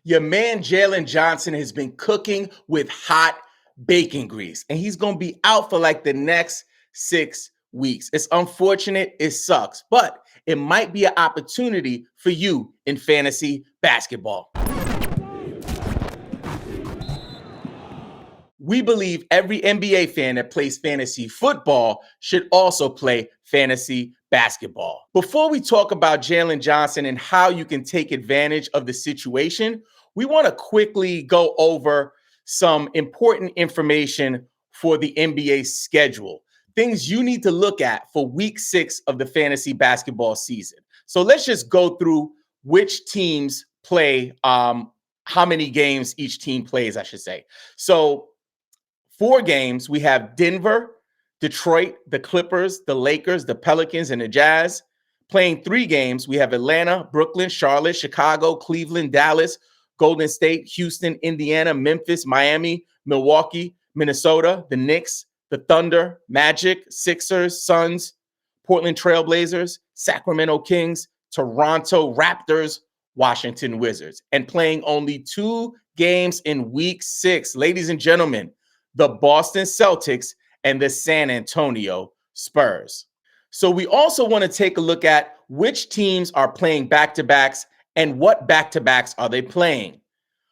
Your man Jalen Johnson has been cooking with hot bacon grease, and he's going to be out for like the next 6 weeks. It's unfortunate. It sucks, but it might be an opportunity for you in fantasy basketball. We believe every NBA fan that plays fantasy football should also play fantasy basketball. Before we talk about Jalen Johnson and how you can take advantage of the situation, we want to quickly go over some important information for the NBA schedule, things you need to look at for week 6 of the fantasy basketball season. So let's just go through which teams play, how many games each team plays, I should say. So 4 games, we have Denver, Detroit, the Clippers, the Lakers, the Pelicans, and the Jazz. Playing 3 games, we have Atlanta, Brooklyn, Charlotte, Chicago, Cleveland, Dallas, Golden State, Houston, Indiana, Memphis, Miami, Milwaukee, Minnesota, the Knicks, the Thunder, Magic, Sixers, Suns, Portland Trailblazers, Sacramento Kings, Toronto Raptors, Washington Wizards. And playing only 2 games in week 6, ladies and gentlemen, the Boston Celtics and the San Antonio Spurs. So we also want to take a look at which teams are playing back-to-backs and what back-to-backs are they playing.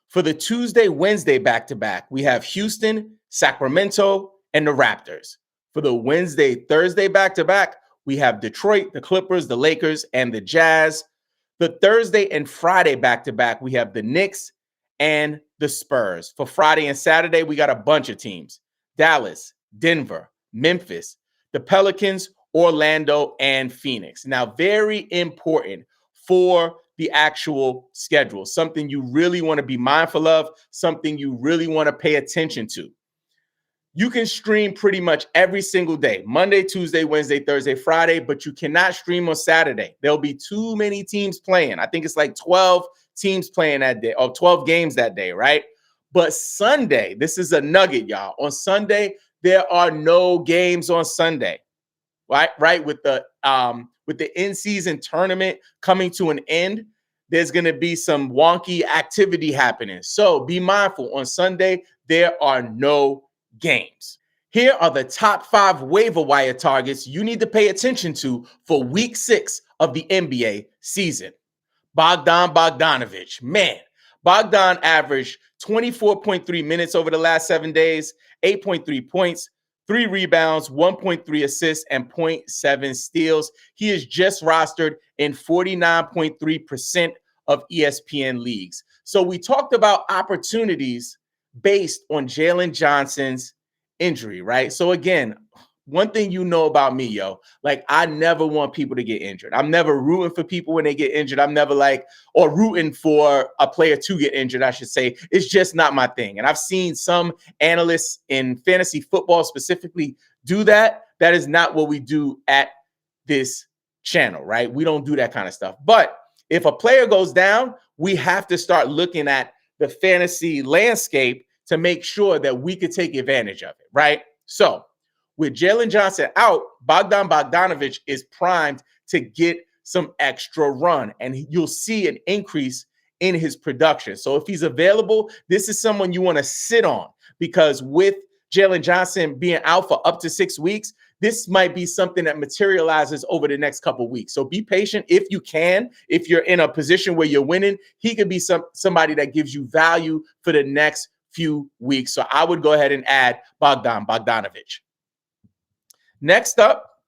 For the Tuesday, Wednesday back-to-back, we have Houston, Sacramento, and the Raptors. For the Wednesday, Thursday back-to-back, we have Detroit, the Clippers, the Lakers, and the Jazz. The Thursday and Friday back-to-back, we have the Knicks and the Spurs. For Friday and Saturday, we got a bunch of teams: Dallas, Denver, Memphis, the Pelicans, Orlando, and Phoenix. Now, very important for the actual schedule, something you really want to be mindful of, something you really want to pay attention to. You can stream pretty much every single day, Monday, Tuesday, Wednesday, Thursday, Friday, but you cannot stream on Saturday. There'll be too many teams playing. I think it's like 12 teams playing that day, or 12 games that day, right? But Sunday, this is a nugget, y'all. On Sunday, there are no games on Sunday, right? With the in-season tournament coming to an end, there's going to be some wonky activity happening. So be mindful. On Sunday, there are no games. Here are the top 5 waiver wire targets you need to pay attention to for week 6 of the NBA season. Bogdan Bogdanovic. Man, Bogdan averaged 24.3 minutes over the last 7 days, 8.3 points, 3 rebounds, 1.3 assists, and 0.7 steals. He is just rostered in 49.3% of ESPN leagues. So we talked about opportunities based on Jalen Johnson's injury, right? So again, one thing you know about me, yo, like I never want people to get injured. I'm never rooting for people when they get injured. I'm never or rooting for a player to get injured, I should say. It's just not my thing. And I've seen some analysts in fantasy football specifically do that. That is not what we do at this channel, right? We don't do that kind of stuff. But if a player goes down, we have to start looking at the fantasy landscape to make sure that we could take advantage of it, right? So with Jalen Johnson out, Bogdan Bogdanovic is primed to get some extra run, and you'll see an increase in his production. So if he's available, this is someone you want to sit on, because with Jalen Johnson being out for up to 6 weeks, this might be something that materializes over the next couple of weeks. So be patient if you can. If you're in a position where you're winning, he could be somebody that gives you value for the next few weeks. So I would go ahead and add Bogdan Bogdanovic. Next up,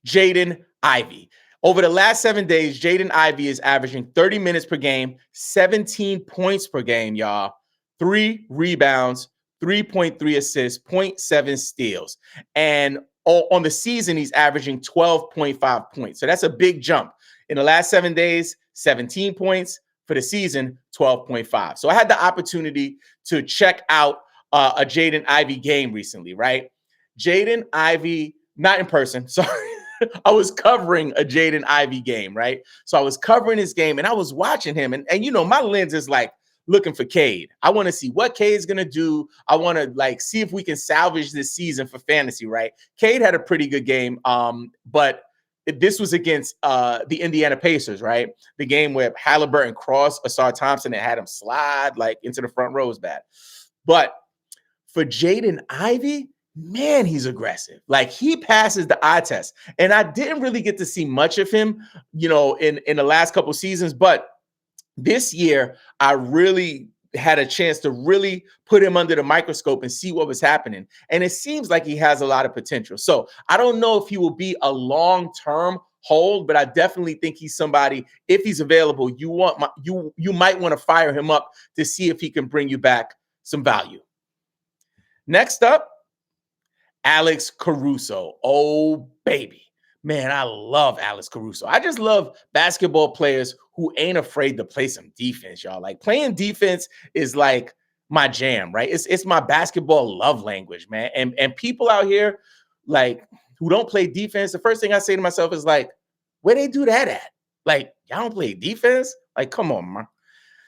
Jaden Ivy. Over the last 7 days, Jaden Ivy is averaging 30 minutes per game, 17 points per game, y'all, 3 rebounds, 3.3 assists, 0.7 steals. And on the season, he's averaging 12.5 points. So that's a big jump. In the last 7 days, 17 points. For the season, 12.5. So I had the opportunity to check out a Jaden Ivy game recently, right? Jaden Ivy, not in person, sorry. I was covering a Jaden Ivy game, right? So I was covering his game and I was watching him. And you know, my lens is like looking for Cade. I want to see what Cade's going to do. I want to see if we can salvage this season for fantasy, right? Cade had a pretty good game, but this was against the Indiana Pacers, right? The game where Halliburton crossed Asar Thompson and had him slide like into the front row was bad. But for Jaden Ivy, man, he's aggressive. Like he passes the eye test. And I didn't really get to see much of him, in the last couple seasons. But this year, I really had a chance to really put him under the microscope and see what was happening. And it seems like he has a lot of potential. So I don't know if he will be a long-term hold, but I definitely think he's somebody, if he's available, you might want to fire him up to see if he can bring you back some value. Next up, Alex Caruso. Oh, baby. Man, I love Alex Caruso. I just love basketball players who ain't afraid to play some defense, y'all. Like playing defense is like my jam, right? It's my basketball love language, man. And people out here like who don't play defense, the first thing I say to myself is like, where they do that at? Like, y'all don't play defense? Like, come on, man.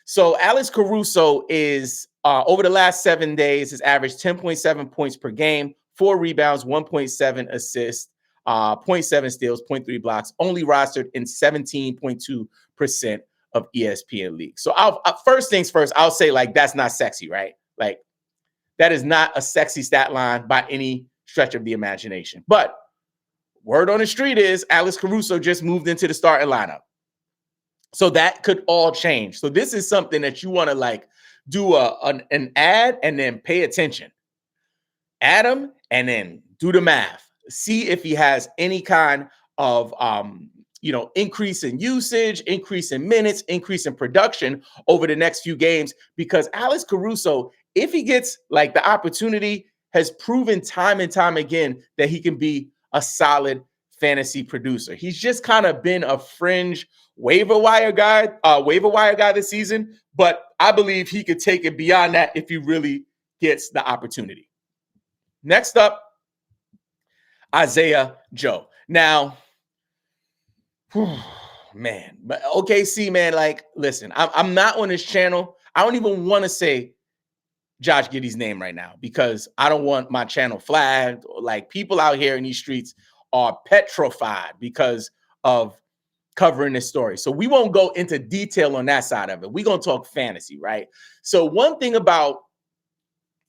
So Alex Caruso is over the last 7 days has averaged 10.7 points per game, 4 rebounds, 1.7 assists, 0.7 steals, 0.3 blocks, only rostered in 17.2% of ESPN leagues. So first things first, I'll say like that's not sexy, right? Like that is not a sexy stat line by any stretch of the imagination. But word on the street is Alex Caruso just moved into the starting lineup. So that could all change. So this is something that you want to like do an ad and then pay attention. Add him and then do the math. See if he has any kind of increase in usage, increase in minutes, increase in production over the next few games. Because Alex Caruso, if he gets like the opportunity, has proven time and time again that he can be a solid fantasy producer. He's just kind of been a fringe waiver wire guy this season, but I believe he could take it beyond that if he really gets the opportunity. Next up, Isaiah Joe. Now, man, but OKC, man, like, listen, I'm not on this channel. I don't even want to say Josh Giddey's name right now because I don't want my channel flagged. Like, people out here in these streets are petrified because of covering this story. So we won't go into detail on that side of it. We're going to talk fantasy, right? So one thing about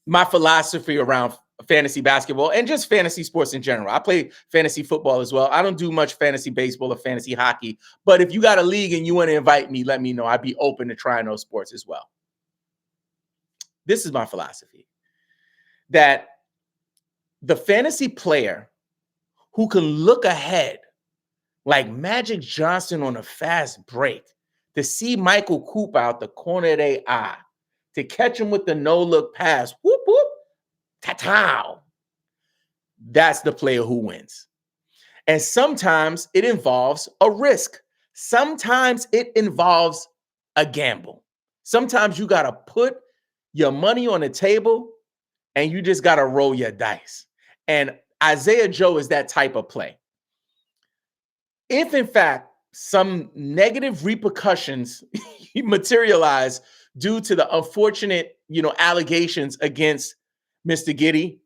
my philosophy around fantasy basketball and just fantasy sports in general. I play fantasy football as well. I don't do much fantasy baseball or fantasy hockey, but if you got a league and you want to invite me, let me know. I'd be open to trying those sports as well. This is my philosophy, that the fantasy player who can look ahead like Magic Johnson on a fast break to see Michael Cooper out the corner of their eye, to catch him with the no-look pass, whoop, whoop, ta-tow. That's the player who wins. And sometimes it involves a risk. Sometimes it involves a gamble. Sometimes you got to put your money on the table and you just got to roll your dice. And Isaiah Joe is that type of play. If, in fact, some negative repercussions materialize due to the unfortunate, allegations against Mr. Giddey,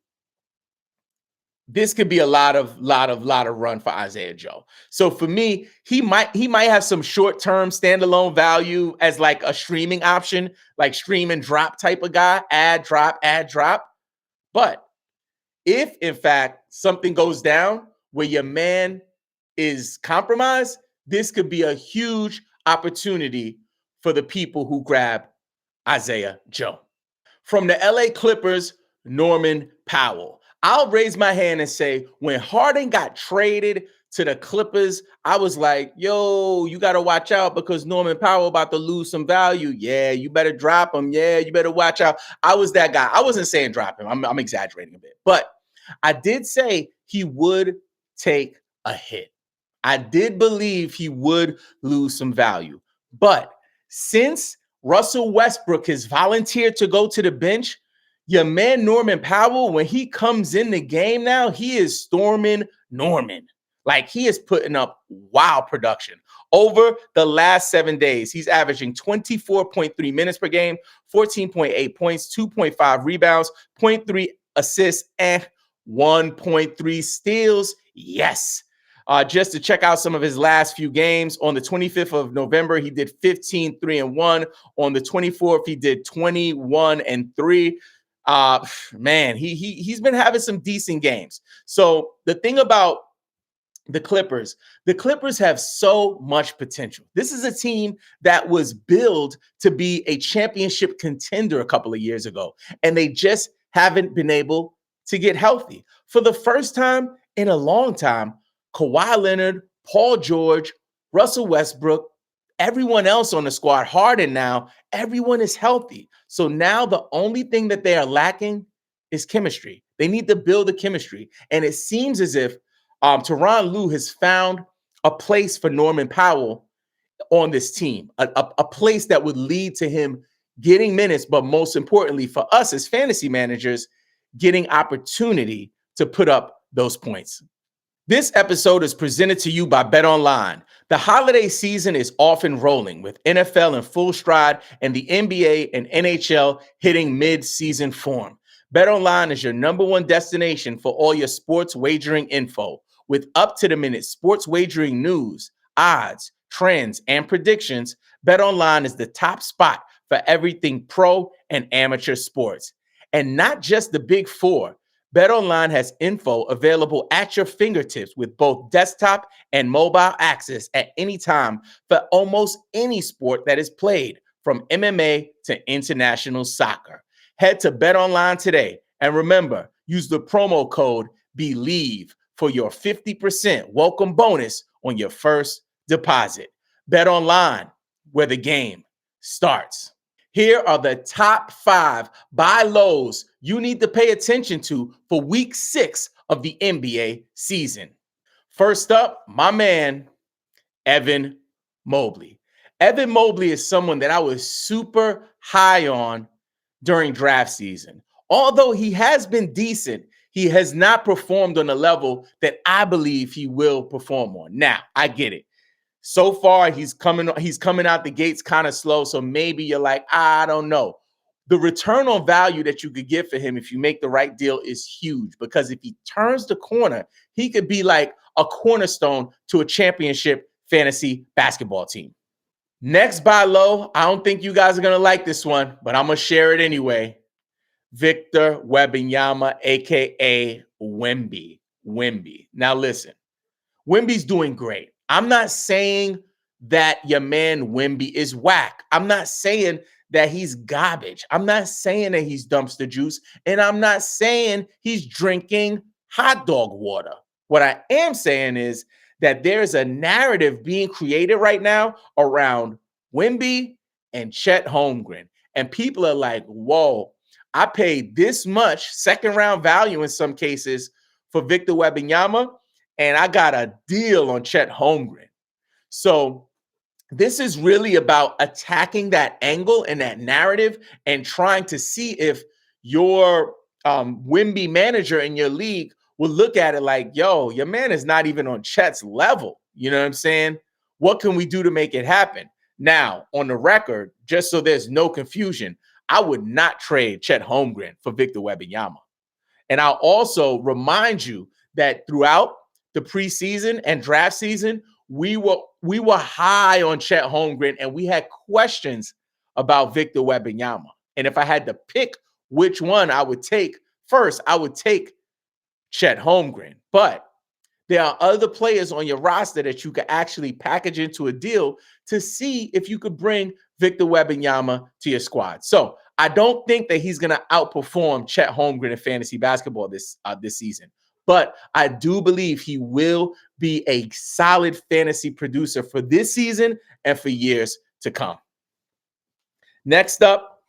this could be a lot of run for Isaiah Joe. So for me, he might have some short-term standalone value as like a streaming option, like stream and drop type of guy, add, drop. But if, in fact, something goes down where your man is compromised, this could be a huge opportunity for the people who grab Isaiah Joe. From the LA Clippers, Norman Powell. I'll raise my hand and say, when Harden got traded to the Clippers, I was like, yo, you got to watch out because Norman Powell about to lose some value. Yeah, you better drop him. Yeah, you better watch out. I was that guy. I wasn't saying drop him. I'm exaggerating a bit. But I did say he would take a hit. I did believe he would lose some value. But since Russell Westbrook has volunteered to go to the bench, your man Norman Powell, when he comes in the game now, he is storming Norman. Like, he is putting up wild production. Over the last 7 days, he's averaging 24.3 minutes per game, 14.8 points, 2.5 rebounds, 0.3 assists, and 1.3 steals. Yes. Just to check out some of his last few games. On the 25th of November, he did 15, 3-1. On the 24th, he did 21 and 3. Man, he's been having some decent games. So the thing about the Clippers have so much potential. This is a team that was built to be a championship contender a couple of years ago, and they just haven't been able to get healthy. For the first time in a long time, Kawhi Leonard, Paul George, Russell Westbrook, everyone else on the squad, Harden now, everyone is healthy. So now the only thing that they are lacking is chemistry. They need to build the chemistry. And it seems as if Tyronn Lue has found a place for Norman Powell on this team, a place that would lead to him getting minutes, but most importantly for us as fantasy managers, getting opportunity to put up those points. This episode is presented to you by BetOnline. The holiday season is off and rolling with NFL in full stride and the NBA and NHL hitting mid-season form. BetOnline is your number one destination for all your sports wagering info. With up-to-the-minute sports wagering news, odds, trends, and predictions, BetOnline is the top spot for everything pro and amateur sports. And not just the big four. BetOnline has info available at your fingertips with both desktop and mobile access at any time for almost any sport that is played, from MMA to international soccer. Head to BetOnline today and remember, use the promo code BELIEVE for your 50% welcome bonus on your first deposit. BetOnline, where the game starts. Here are the top 5 buy lows you need to pay attention to for week 6 of the NBA season. First up, my man, Evan Mobley. Evan Mobley is someone that I was super high on during draft season. Although he has been decent, he has not performed on the level that I believe he will perform on. Now, I get it. So far, he's coming out the gates kind of slow. So maybe you're like, I don't know. The return on value that you could get for him if you make the right deal is huge, because if he turns the corner, he could be like a cornerstone to a championship fantasy basketball team. Next buy low, I don't think you guys are going to like this one, but I'm going to share it anyway. Victor Wembanyama, a.k.a. Wemby. Now listen, Wemby's doing great. I'm not saying that your man Wemby is whack. I'm not saying that he's garbage. I'm not saying that he's dumpster juice. And I'm not saying he's drinking hot dog water. What I am saying is that there's a narrative being created right now around Wemby and Chet Holmgren. And people are like, whoa, I paid this much second round value in some cases for Victor Wembanyama, and I got a deal on Chet Holmgren. So this is really about attacking that angle and that narrative and trying to see if your Wemby manager in your league will look at it like, yo, your man is not even on Chet's level. You know what I'm saying? What can we do to make it happen? Now, on the record, just so there's no confusion, I would not trade Chet Holmgren for Victor Wembanyama. And I'll also remind you that throughout the preseason and draft season, we were high on Chet Holmgren, and we had questions about Victor Wembanyama. And if I had to pick which one I would take first, I would take Chet Holmgren. But there are other players on your roster that you could actually package into a deal to see if you could bring Victor Wembanyama to your squad. So I don't think that he's going to outperform Chet Holmgren in fantasy basketball this season. But I do believe he will be a solid fantasy producer for this season and for years to come. Next up,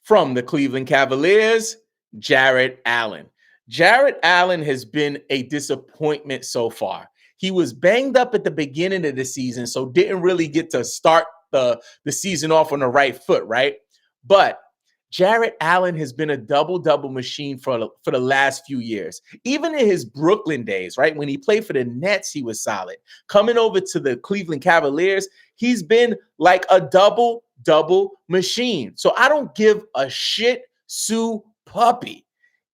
from the Cleveland Cavaliers, Jarrett Allen. Jarrett Allen has been a disappointment so far. He was banged up at the beginning of the season, so didn't really get to start the season off on the right foot, right? But Jarrett Allen has been a double-double machine for the last few years. Even in his Brooklyn days, right? When he played for the Nets, he was solid. Coming over to the Cleveland Cavaliers, he's been like a double-double machine. So I don't give a shit, Sue Puppy.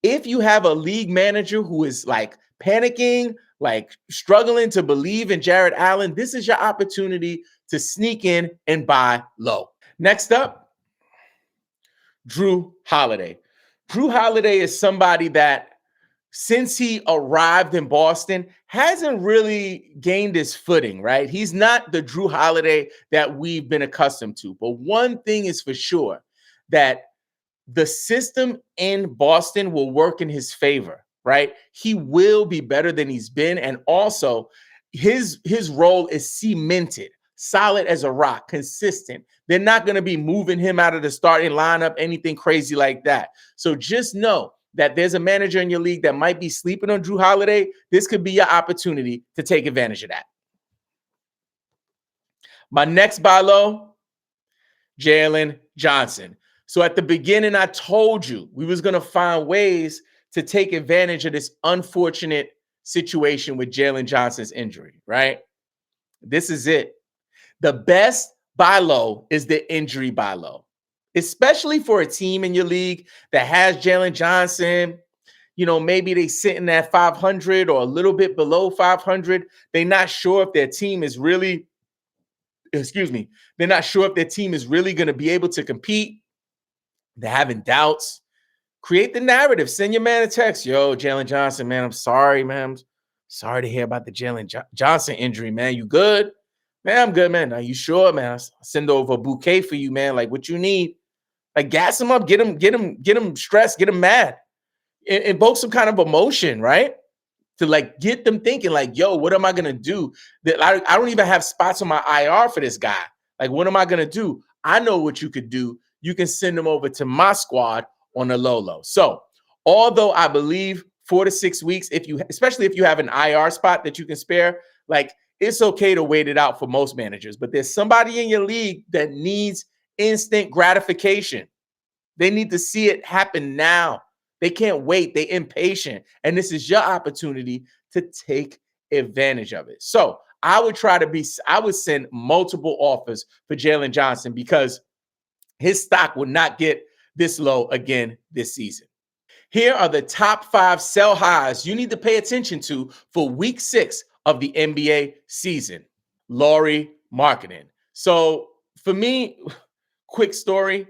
If you have a league manager who is like panicking, like struggling to believe in Jared Allen, this is your opportunity to sneak in and buy low. Next up, Drew Holiday. Drew Holiday is somebody that, since he arrived in Boston, hasn't really gained his footing, right? He's not the Drew Holiday that we've been accustomed to. But one thing is for sure, that the system in Boston will work in his favor, right? He will be better than he's been. And also, his role is cemented, solid as a rock, consistent. They're not going to be moving him out of the starting lineup, anything crazy like that. So just know that there's a manager in your league that might be sleeping on Drew Holiday. This could be your opportunity to take advantage of that. My next buy low, Jalen Johnson. So at the beginning, I told you we was going to find ways to take advantage of this unfortunate situation with Jalen Johnson's injury, right? This is it. The best buy low is the injury buy low, especially for a team in your league that has Jalen Johnson. You know, maybe they sitting at 500 or a little bit below 500. They're not sure if their team is really, they're not sure if their team is really going to be able to compete. They're having doubts. Create the narrative. Send your man a text. Yo, Jalen Johnson, man, I'm sorry, man. I'm sorry to hear about the Jalen Johnson injury, man. You good? Man, I'm good, man. Are you sure, man? I'll send over a bouquet for you, man. Like what you need. Like gas him up, get him stressed, get him mad. Invoke some kind of emotion, right? To like get them thinking, like, yo, what am I gonna do? That I don't even have spots on my IR for this guy. Like, what am I gonna do? I know what you could do. You can send them over to my squad on the low. So, although I believe 4 to 6 weeks, especially if you have an IR spot that you can spare, like it's okay to wait it out for most managers. But there's somebody in your league that needs instant gratification. They need to see it happen now. They can't wait. They're impatient. And this is your opportunity to take advantage of it. So I would send multiple offers for Jalen Johnson because his stock will not get this low again this season. Here are the top 5 sell highs you need to pay attention to for week 6 of the NBA season. Lauri Markkanen. So for me, quick story.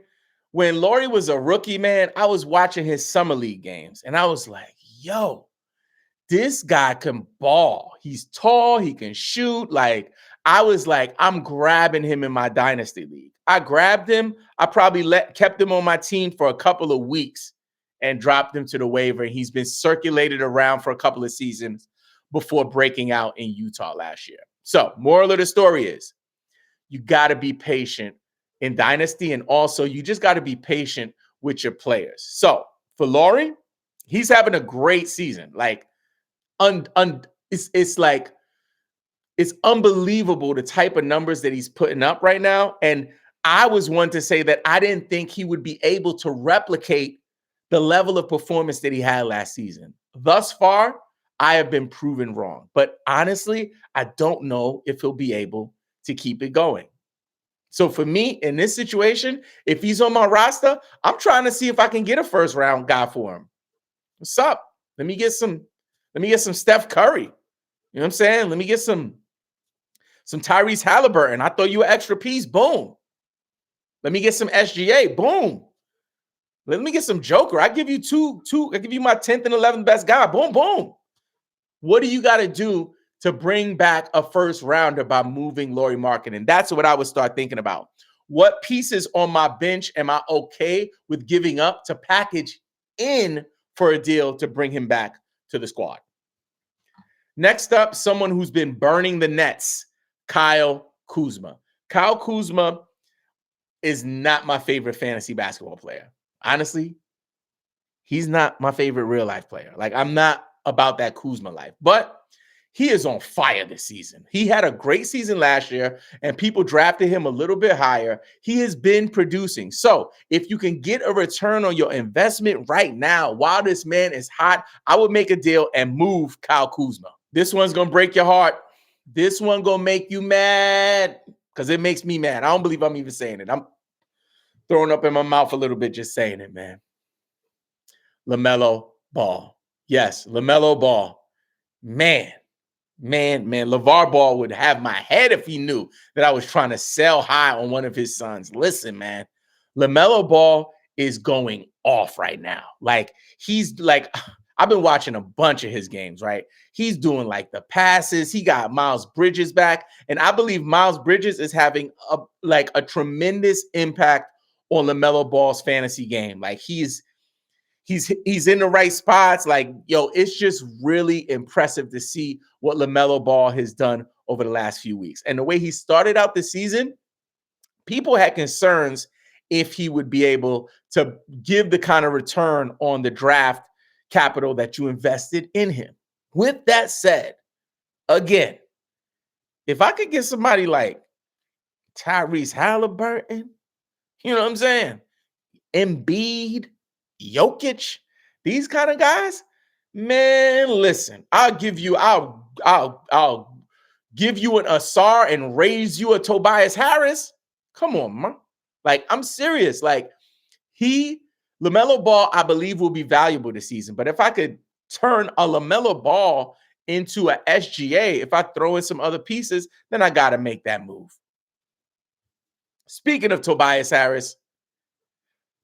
When Lauri was a rookie, man, I was watching his summer league games and I was like, yo, this guy can ball. He's tall, he can shoot. Like, I was like, I'm grabbing him in my dynasty league. I grabbed him. I probably kept him on my team for a couple of weeks and dropped him to the waiver. He's been circulated around for a couple of seasons before breaking out in Utah last year. So, moral of the story is you got to be patient in dynasty, and also you just got to be patient with your players. So for Lauri, he's having a great season. Like, it's like it's unbelievable the type of numbers that he's putting up right now. And I was one to say that I didn't think he would be able to replicate the level of performance that he had last season. Thus far, I have been proven wrong. But honestly, I don't know if he'll be able to keep it going. So for me, in this situation, if he's on my roster, I'm trying to see if I can get a first round guy for him. What's up? Let me get some Steph Curry. You know what I'm saying? Let me get some Tyrese Halliburton. I throw you an extra piece. Boom. Let me get some SGA. Boom. Let me get some Joker. I give you two. I give you my 10th and 11th best guy. Boom, boom. What do you got to do to bring back a first rounder by moving Lauri Markkanen? And that's what I would start thinking about. What pieces on my bench am I okay with giving up to package in for a deal to bring him back to the squad? Next up, someone who's been burning the nets, Kyle Kuzma. Kyle Kuzma is not my favorite fantasy basketball player. Honestly, he's not my favorite real life player. Like, I'm not about that Kuzma life, but he is on fire this season. He had a great season last year and people drafted him a little bit higher. He has been producing. So if you can get a return on your investment right now while this man is hot, I would make a deal and move Kyle Kuzma. This one's going to break your heart. This one going to make you mad because it makes me mad. I don't believe I'm even saying it. I'm throwing up in my mouth a little bit just saying it, man. Lamelo Ball. Yes, Lamelo Ball. Man, Man, LeVar Ball would have my head if he knew that I was trying to sell high on one of his sons. Listen, man, LaMelo Ball is going off right now. Like, he's like, I've been watching a bunch of his games, right? He's doing like the passes. He got Miles Bridges back. And I believe Miles Bridges is having a tremendous impact on LaMelo Ball's fantasy game. Like, he's in the right spots. Like, yo, it's just really impressive to see what LaMelo Ball has done over the last few weeks. And the way he started out the season, people had concerns if he would be able to give the kind of return on the draft capital that you invested in him. With that said, again, if I could get somebody like Tyrese Halliburton, you know what I'm saying? Embiid, Jokic, these kind of guys, man, listen, I'll give you an Asar and raise you a Tobias Harris. Come on, man. Like, I'm serious. Like, LaMelo Ball, I believe, will be valuable this season. But if I could turn a LaMelo Ball into a SGA, if I throw in some other pieces, then I got to make that move. Speaking of Tobias Harris,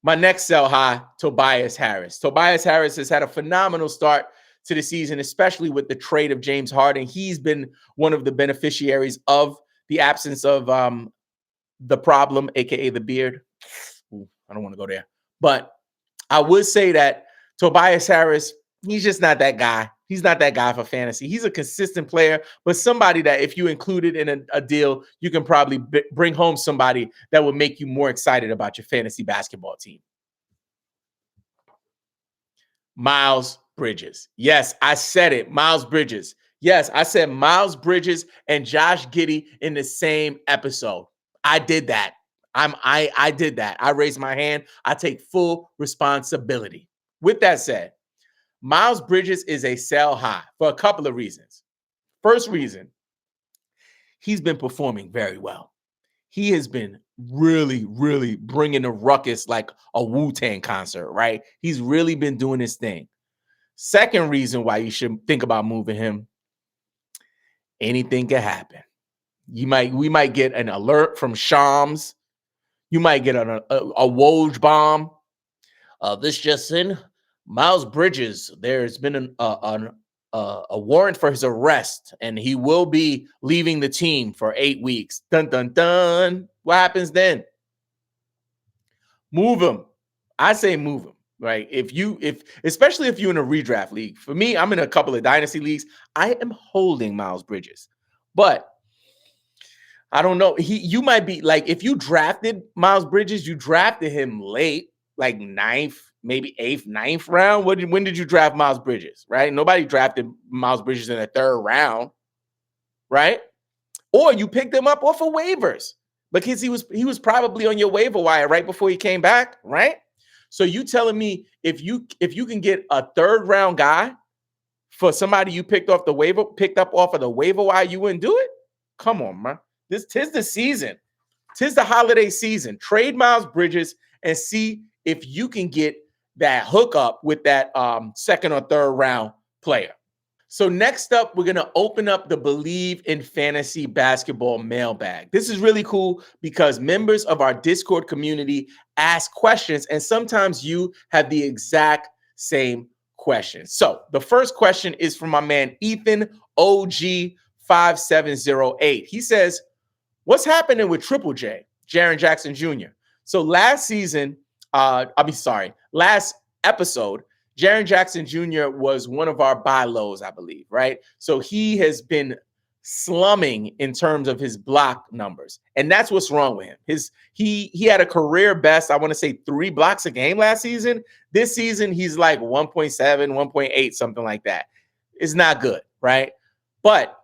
my next sell high, Tobias Harris. Tobias Harris has had a phenomenal start to the season, especially with the trade of James Harden. He's been one of the beneficiaries of the absence of the problem, aka the beard. Ooh, I don't want to go there. But I would say that Tobias Harris, he's just not that guy. He's not that guy for fantasy. He's a consistent player, but somebody that if you included in a deal, you can probably bring home somebody that would make you more excited about your fantasy basketball team. Miles Bridges. Yes, I said it. Miles Bridges. Yes, I said Miles Bridges and Josh Giddey in the same episode. I did that. I did that. I raised my hand. I take full responsibility. With that said, Miles Bridges is a sell high for a couple of reasons. First reason, he's been performing very well. He has been really, really bringing a ruckus like a Wu-Tang concert, right? He's really been doing his thing. Second reason why you should think about moving him, anything can happen. We might get an alert from Shams. You might get a Woj bomb. This just in. Miles Bridges, there's been a warrant for his arrest, and he will be leaving the team for 8 weeks. Dun, dun, dun. What happens then? Move him. I say move him, right? Especially if you're in a redraft league. For me, I'm in a couple of dynasty leagues. I am holding Miles Bridges. But I don't know. You might be like, if you drafted Miles Bridges, you drafted him late, like 9th, maybe 8th, 9th round. When did you draft Miles Bridges, right? Nobody drafted Miles Bridges in the 3rd round, right? Or you picked him up off of waivers because he was probably on your waiver wire right before he came back, right? So you telling me if you can get a 3rd round guy for somebody you picked up off of the waiver wire, you wouldn't do it? Come on, man. Tis the season. Tis the holiday season. Trade Miles Bridges and see if you can get that hookup with that 2nd or 3rd round player. So next up, we're going to open up the Believe in Fantasy Basketball mailbag. This is really cool because members of our Discord community ask questions, and sometimes you have the exact same question. So the first question is from my man Ethan OG5708. He says, what's happening with Triple J, Jaren Jackson Jr.? So last episode, Jaren Jackson Jr. was one of our buy lows, I believe, right? So he has been slumming in terms of his block numbers, and that's what's wrong with him. He had a career best, I want to say 3 blocks a game last season. This season, he's like 1.7, 1.8, something like that. It's not good, right? But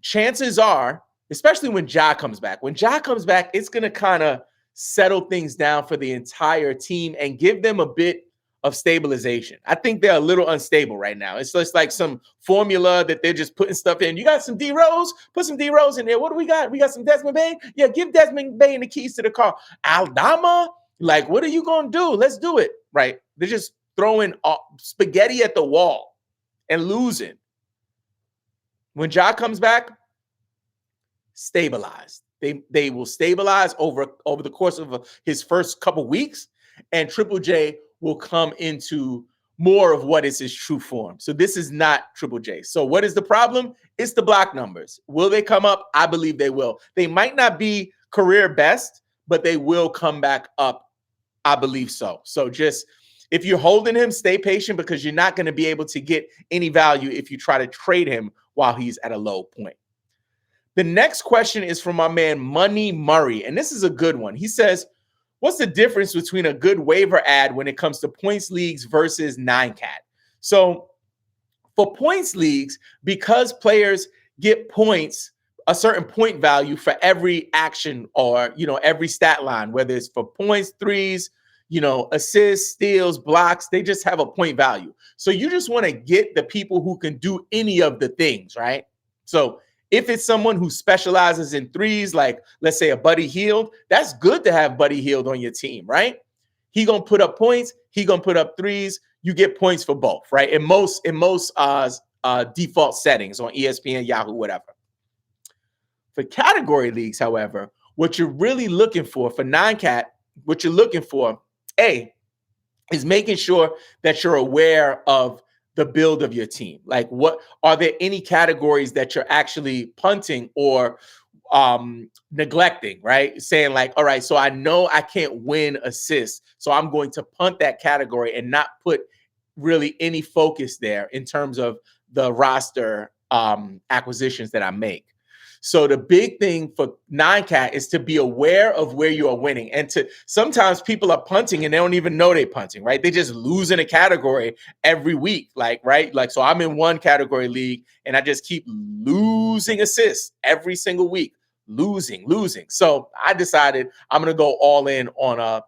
chances are, especially when Ja comes back, it's going to kind of settle things down for the entire team and give them a bit of stabilization. I think they're a little unstable right now. It's just like some formula that they're just putting stuff in. You got some D-Rose? Put some D-Rose in there. What do we got? We got some Desmond Bane? Yeah, give Desmond Bane the keys to the car. Aldama? Like, what are you going to do? Let's do it, right? They're just throwing spaghetti at the wall and losing. When Ja comes back, stabilized. They will stabilize over the course of his first couple weeks, and Triple J will come into more of what is his true form. So this is not Triple J. So what is the problem? It's the block numbers. Will they come up? I believe they will. They might not be career best, but they will come back up. I believe so. So just if you're holding him, stay patient because you're not going to be able to get any value if you try to trade him while he's at a low point. The next question is from my man Money Murray, and this is a good one. He says, what's the difference between a good waiver ad when it comes to points leagues versus 9-cat? So for points leagues, because players get points, a certain point value for every action or, every stat line, whether it's for points, threes, assists, steals, blocks, they just have a point value. So you just want to get the people who can do any of the things, right? So if it's someone who specializes in threes, like let's say a Buddy Hield, that's good to have Buddy Hield on your team, right? He gonna put up points, he gonna put up threes. You get points for both, right? In most default settings on ESPN, Yahoo, whatever. For category leagues, however, what you're really looking for 9-cat, what you're looking for, is making sure that you're aware of the build of your team. Like, what are there any categories that you're actually punting or neglecting, right? Saying like, all right, so I know I can't win assists, so I'm going to punt that category and not put really any focus there in terms of the roster acquisitions that I make. So the big thing for 9-cat is to be aware of where you are winning. And sometimes people are punting and they don't even know they're punting, right? They just lose in a category every week, right? Like, so I'm in one category league and I just keep losing assists every single week, losing. So I decided I'm going to go all in on a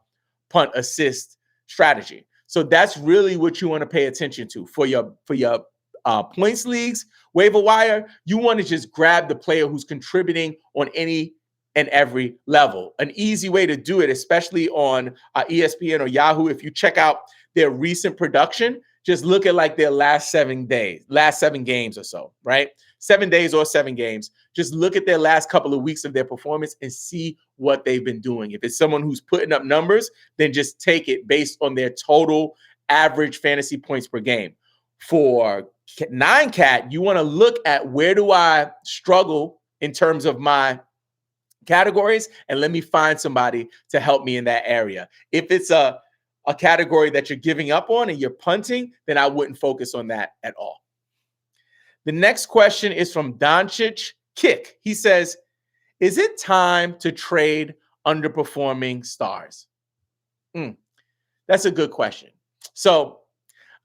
punt assist strategy. So that's really what you want to pay attention to for your points leagues. Waiver wire, you want to just grab the player who's contributing on any and every level. An easy way to do it, especially on ESPN or Yahoo, if you check out their recent production, just look at like their last 7 games or so, right? 7 days or 7 games. Just look at their last couple of weeks of their performance and see what they've been doing. If it's someone who's putting up numbers, then just take it based on their total average fantasy points per game. For 9-cat, you want to look at where do I struggle in terms of my categories, and let me find somebody to help me in that area. If it's a category that you're giving up on and you're punting, then I wouldn't focus on that at all. The next question is from Doncic Kick. He says, is it time to trade underperforming stars? That's a good question. So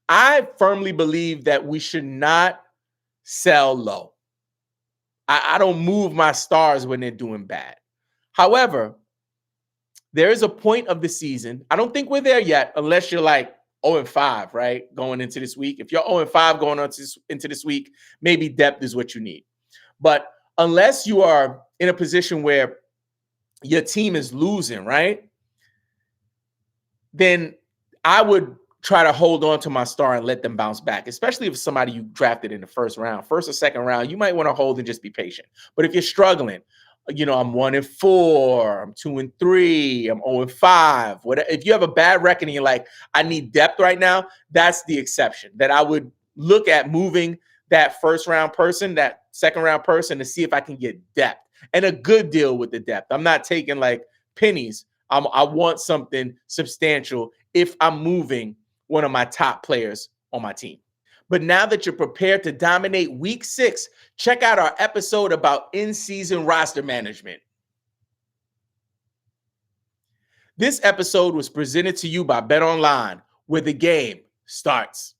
I firmly believe that we should not sell low. I don't move my stars when they're doing bad. However, there is a point of the season. I don't think we're there yet, unless you're like 0-5, right? Going into this week. If you're 0-5 going into this week, maybe depth is what you need. But unless you are in a position where your team is losing, right? Then I would try to hold on to my star and let them bounce back, especially if it's somebody you drafted in the first or second round. You might want to hold and just be patient. But if you're struggling, I'm 1-4, I'm 2-3, I'm 0-5. Whatever. If you have a bad record and you're like, I need depth right now, that's the exception. That I would look at moving that first round person, that second round person, to see if I can get depth and a good deal with the depth. I'm not taking like pennies. I want something substantial if I'm moving one of my top players on my team. But now that you're prepared to dominate week 6, check out our episode about in-season roster management. This episode was presented to you by BetOnline, where the game starts.